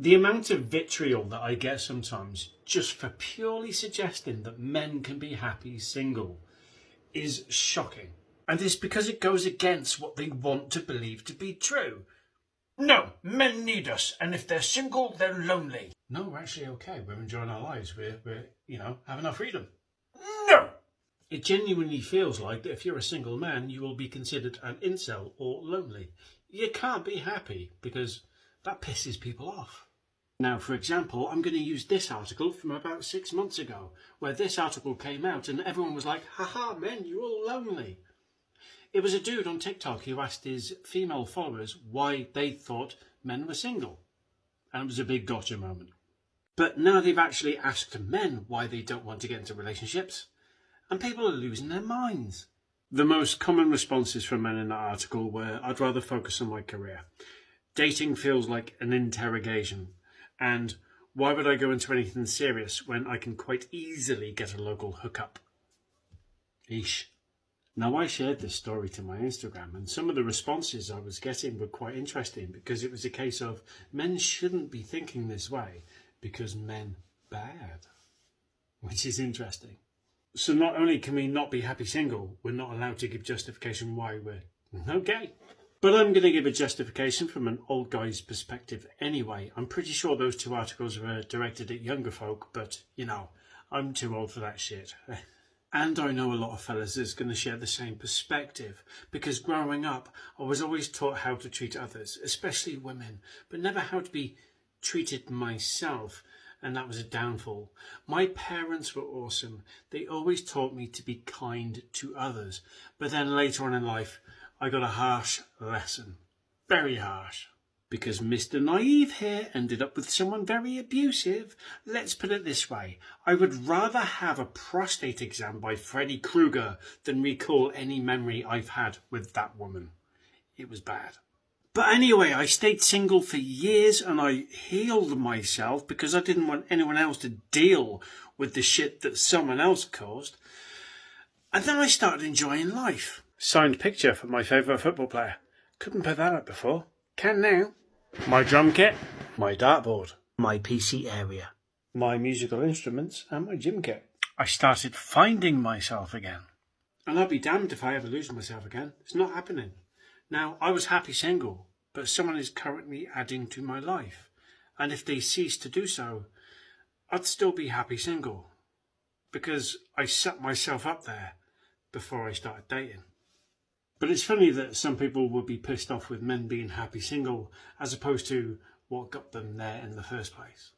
The amount of vitriol that I get sometimes just for purely suggesting that men can be happy single is shocking. And it's because it goes against what they want to believe to be true. No, men need us, and if they're single, they're lonely. No, we're actually okay. We're enjoying our lives. We're having our freedom. No! It genuinely feels like that if you're a single man, you will be considered an incel or lonely. You can't be happy because that pisses people off. Now, for example, I'm going to use this article from about 6 months ago, where this article came out and everyone was like, haha, men, you're all lonely. It was a dude on TikTok who asked his female followers why they thought men were single. And it was a big gotcha moment. But now they've actually asked men why they don't want to get into relationships, and people are losing their minds. The most common responses from men in that article were, I'd rather focus on my career. Dating feels like an interrogation. And why would I go into anything serious when I can quite easily get a local hookup? Eesh. Now, I shared this story to my Instagram, and some of the responses I was getting were quite interesting because it was a case of men shouldn't be thinking this way because men bad, which is interesting. So not only can we not be happy single, we're not allowed to give justification why we're no gay. But I'm going to give a justification from an old guy's perspective anyway. I'm pretty sure those two articles were directed at younger folk, but, I'm too old for that shit. And I know a lot of fellas is going to share the same perspective, because growing up, I was always taught how to treat others, especially women, but never how to be treated myself, and that was a downfall. My parents were awesome. They always taught me to be kind to others, but then later on in life, I got a harsh lesson. Very harsh. Because Mr. Naive here ended up with someone very abusive. Let's put it this way. I would rather have a prostate exam by Freddy Krueger than recall any memory I've had with that woman. It was bad. But anyway, I stayed single for years and I healed myself because I didn't want anyone else to deal with the shit that someone else caused. And then I started enjoying life. Signed picture for my favourite football player. Couldn't put that up before. Can now. My drum kit. My dartboard. My PC area. My musical instruments and my gym kit. I started finding myself again. And I'll be damned if I ever lose myself again. It's not happening. Now, I was happy single, but someone is currently adding to my life. And if they cease to do so, I'd still be happy single. Because I set myself up there before I started dating. But it's funny that some people would be pissed off with men being happy single as opposed to what got them there in the first place.